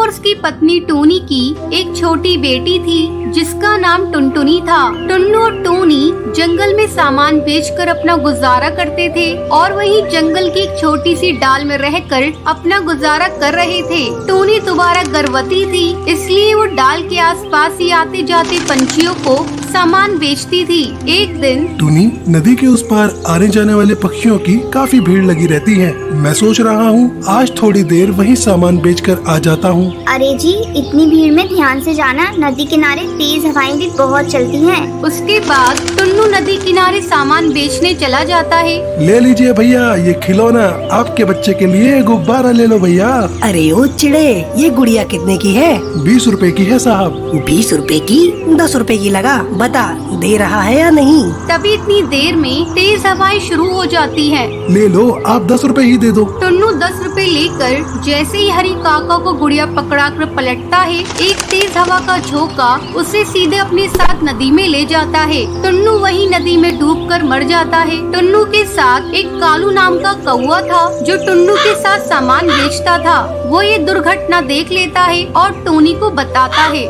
और उसकी पत्नी टूनी की एक छोटी बेटी थी जिसका नाम टुनटुनी था। टुन्नू और टूनी जंगल में सामान बेचकर अपना गुजारा करते थे और वहीं जंगल की एक छोटी सी डाल में रहकर अपना गुजारा कर रहे थे। टूनी दोबारा गर्भवती थी, इसलिए वो डाल के आसपास ही आते जाते पंछियों को सामान बेचती थी। एक दिन टूनी, नदी के उस पार आने जाने वाले पक्षियों की काफी भीड़ लगी रहती है। मैं सोच रहा हूँ आज थोड़ी देर वहीं सामान बेचकर आ जाता हूँ। अरे जी, इतनी भीड़ में ध्यान से जाना, नदी किनारे तेज हवाएं भी बहुत चलती हैं। उसके बाद टुन्नू नदी किनारे सामान बेचने चला जाता है। ले लीजिए भैया, ये खिलौना आपके बच्चे के लिए गुब्बारा ले लो भैया। अरे ओ चिड़े, ये गुड़िया कितने की है? 20 रुपए की है साहब। 20 रुपए की? 10 रुपए की लगा, बता दे रहा है या नहीं? तभी इतनी देर में तेज हवाएं शुरू हो जाती हैं। ले लो, आप 10 रुपए ही दे दो। टुन्नू 10 रुपए लेकर जैसे ही हरी काका को गुड़िया पकड़ा कर पलटता है, एक तेज हवा का झोंका उसे सीधे अपने साथ नदी में ले जाता है। टुन्नू वही नदी में डूबकर मर जाता है। टुन्नू के साथ एक कालू नाम का कौवा था जो टुन्नू के साथ सामान बेचता था। वो ये दुर्घटना देख लेता है और टूनी को बताता है।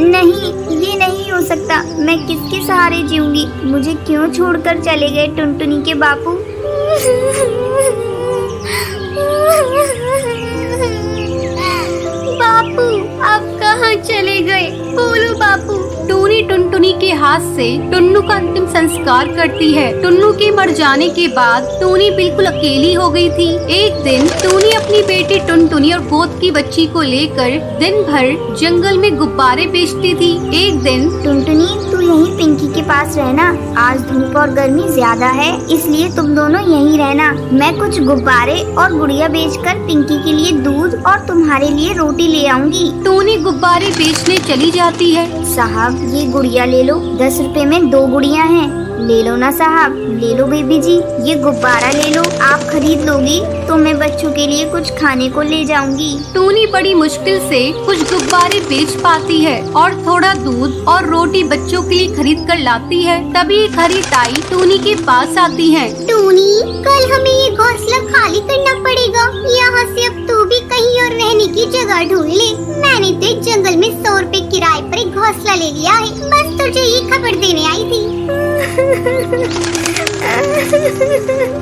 नहीं, ये नहीं हो सकता। मैं किसके सहारे जीऊंगी? मुझे क्यों छोड़कर चले गए टुनटुनी के बापू? बापू, आप कहाँ चले गए? बोलो बापू। टूनी टुनटुनी के हाथ से टुन्नू का अंतिम संस्कार करती है। टुन्नू के मर जाने के बाद टूनी बिल्कुल अकेली हो गई थी। एक दिन टूनी अपनी बेटी टुनटुनी और गोद की बच्ची को लेकर दिन भर जंगल में गुब्बारे बेचती थी। एक दिन टुनटुनी, तू यहीं पिंकी के पास रहना। आज धूप और गर्मी ज्यादा है, इसलिए तुम दोनों यहीं रहना। मैं कुछ गुब्बारे और गुड़िया बेचकर पिंकी के लिए दूध और तुम्हारे लिए रोटी ले आऊंगी। टूनी गुब्बारे बेचने चली जाती है। साहब, ये गुड़िया ले लो, 10 रुपए में 2 गुड़िया हैं। ले लो ना साहब, ले लो बेबी जी, ये गुब्बारा ले लो। आप खरीद लोगी तो मैं बच्चों के लिए कुछ खाने को ले जाऊंगी। टूनी बड़ी मुश्किल से कुछ गुब्बारे बेच पाती है और थोड़ा दूध और रोटी बच्चों के लिए खरीद कर लाती है। तभी एक हरी ताई टूनी के पास आती है। टूनी, कल हमें ये घोंसला खाली करना पड़ेगा। यहाँ से अब तू भी कहीं और रहने की जगह ढूंढ ले। मैंने तो एक जंगल में 100 रुपए किराए पर एक घोंसला ले लिया है। बस तुझे ये खबर देने आई थी।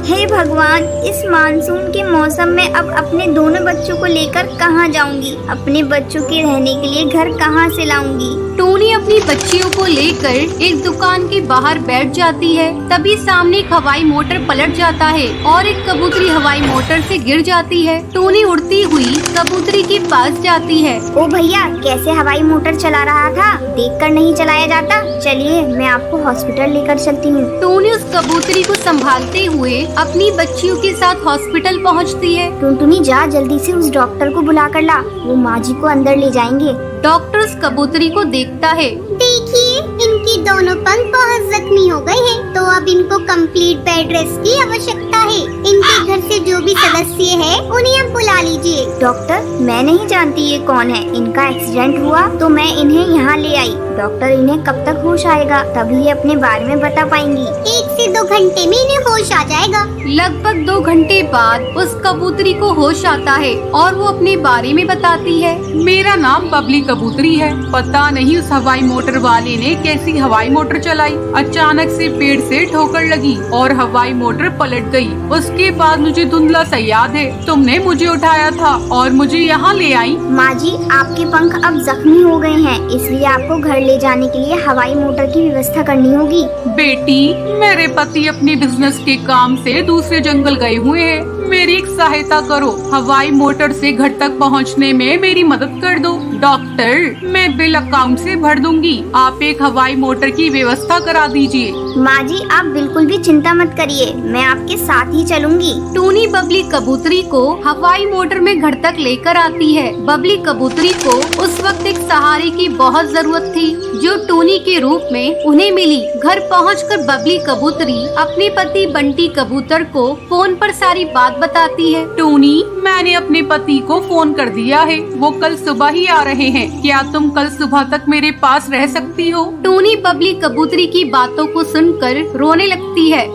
हे भगवान, इस मानसून के मौसम में अब अपने दोनों बच्चों को लेकर कहाँ जाऊंगी? अपने बच्चों के रहने के लिए घर कहाँ से लाऊंगी? टूनी अपनी बच्चियों को लेकर एक दुकान के बाहर बैठ जाती है। तभी सामने एक हवाई मोटर पलट जाता है और एक कबूतरी हवाई मोटर से गिर जाती है। टूनी उड़ती हुई कबूतरी के पास जाती है। ओ भैया, कैसे हवाई मोटर चला रहा था? देखकर नहीं चलाया जाता? चलिए, मैं आपको हॉस्पिटल लेकर चलती हूँ। टूनी उस कबूतरी को संभालते हुए अपनी बच्चियों के साथ हॉस्पिटल पहुंचती है। टुनटुनी, जा जल्दी से उस डॉक्टर को बुला कर ला। वो माँ जी को अंदर ले जाएंगे। डॉक्टर उस कबूतरी को देखता है। देखिए, इनकी दोनों पंख बहुत जख्मी हो गए हैं, तो अब इनको कंप्लीट बेड रेस्ट की आवश्यकता है। इनके घर से जो भी सदस्य है उन्हें अब बुला लीजिए। डॉक्टर, मैं नहीं जानती ये कौन है। इनका एक्सीडेंट हुआ तो मैं इन्हें यहाँ ले आई। डॉक्टर, इन्हें कब तक होश आएगा? तभी ये अपने बारे में बता पाएंगी। 1 से 2 घंटे में इन्हें होश आ जाएगा। लगभग 2 घंटे बाद उस कबूतरी को होश आता है और वो अपने बारे में बताती है। मेरा नाम बबली कबूतरी है। पता नहीं उस हवाई मोटर वाले ने कैसी हवाई मोटर चलाई। अचानक से पेड़ से ठोकर लगी और हवाई मोटर पलट गई। उसके बाद मुझे धुंधला सा याद है, तुमने मुझे उठाया था और मुझे यहाँ ले आई। माँ जी, आपके पंख अब जख्मी हो गए हैं, इसलिए आपको घर ले जाने के लिए हवाई मोटर की व्यवस्था करनी होगी। बेटी, मेरे पति अपने बिजनेस के काम से दूसरे जंगल गए हुए हैं। मेरी एक सहायता करो, हवाई मोटर से घर तक पहुंचने में मेरी मदद कर दो। डॉक्टर, मैं बिल अकाउंट से भर दूंगी, आप एक हवाई मोटर की व्यवस्था करा दीजिए। माँ जी, आप बिल्कुल भी चिंता मत करिए, मैं आपके साथ ही चलूंगी। टूनी बबली कबूतरी को हवाई मोटर में घर तक लेकर आती है। बबली कबूतरी को उस वक्त एक सहारे की बहुत जरूरत थी, जो टूनी के रूप में उन्हें मिली। घर पहुंचकर बबली कबूतरी अपने पति बंटी कबूतर को फोन पर सारी बात बताती है। टूनी, मैंने अपने पति को फोन कर दिया है, वो कल सुबह ही आ रहे हैं। क्या तुम कल सुबह तक मेरे पास रह सकती हो? टूनी बबली कबूतरी की बातों को सुनकर रोने लगती है।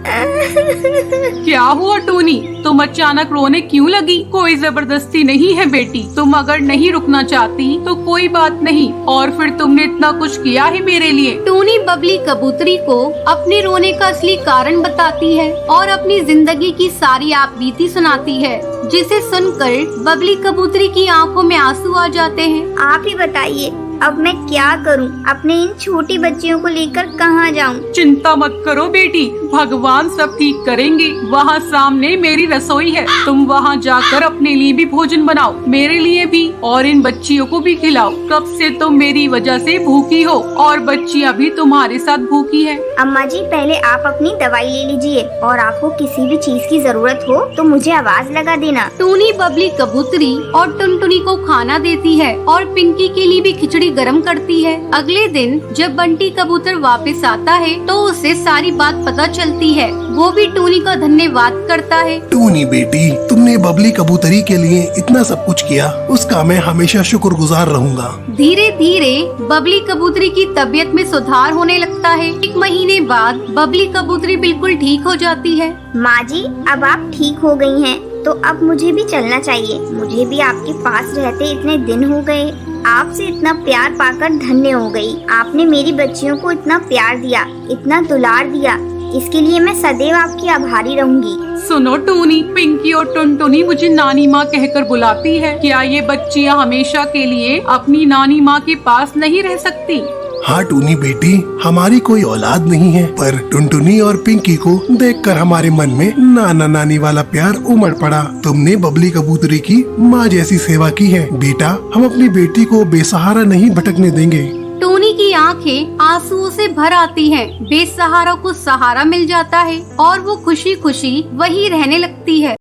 क्या हुआ टूनी, तुम अचानक रोने क्यों लगी? कोई जबरदस्ती नहीं है बेटी, तुम अगर नहीं रुकना चाहती तो कोई बात नहीं, और फिर तुमने इतना कुछ किया है मेरे लिए। टूनी बबली कबूतरी को अपने रोने का असली कारण बताती है और अपनी जिंदगी की सारी आप बीती सुनाती है, जिसे सुनकर बबली कबूतरी की आंखों में आंसू आ जाते हैं। आप ही बताइए, अब मैं क्या करूं? अपने इन छोटी बच्चियों को लेकर कहां जाऊं? चिंता मत करो बेटी, भगवान सब ठीक करेंगे। वहाँ सामने मेरी रसोई है, तुम वहाँ जाकर अपने लिए भी भोजन बनाओ, मेरे लिए भी, और इन बच्चियों को भी खिलाओ। कब से तुम मेरी वजह से भूखी हो और बच्चियाँ भी तुम्हारे साथ भूखी है। अम्मा जी, पहले आप अपनी दवाई ले लीजिए, और आपको किसी भी चीज की जरूरत हो तो मुझे आवाज लगा देना। टूनी बबली कबूतरी और टुनटुनी को खाना देती है और पिंकी के लिए भी खिचड़ी गरम करती है। अगले दिन जब बंटी कबूतर वापस आता है तो उसे सारी बात पता चलती है। वो भी टूनी का धन्यवाद करता है। टूनी बेटी, तुमने बबली कबूतरी के लिए इतना सब कुछ किया, उसका मैं हमेशा शुक्रगुजार रहूंगा। धीरे धीरे बबली कबूतरी की तबीयत में सुधार होने लगता है। 1 महीने बाद बबली कबूतरी बिल्कुल ठीक हो जाती है। माँ जी, अब आप ठीक हो गई हैं, तो अब मुझे भी चलना चाहिए। मुझे भी आपके पास रहते इतने दिन हो गए। आपसे इतना प्यार पाकर धन्य हो गई। आपने मेरी बच्चियों को इतना प्यार दिया, इतना दुलार दिया, इसके लिए मैं सदैव आपकी आभारी रहूंगी। सुनो टूनी, पिंकी और टुनटुनी मुझे नानी माँ कहकर बुलाती है। क्या ये बच्चियाँ हमेशा के लिए अपनी नानी माँ के पास नहीं रह सकती? हाँ टूनी बेटी, हमारी कोई औलाद नहीं है, पर टुनटुनी और पिंकी को देखकर हमारे मन में नाना नानी वाला प्यार उमड़ पड़ा। तुमने बबली कबूतरी की माँ जैसी सेवा की है बेटा, हम अपनी बेटी को बेसहारा नहीं भटकने देंगे। टूनी की आंखें आंसुओं से भर आती हैं। बेसहारा को सहारा मिल जाता है और वो खुशी खुशी वहीं रहने लगती है।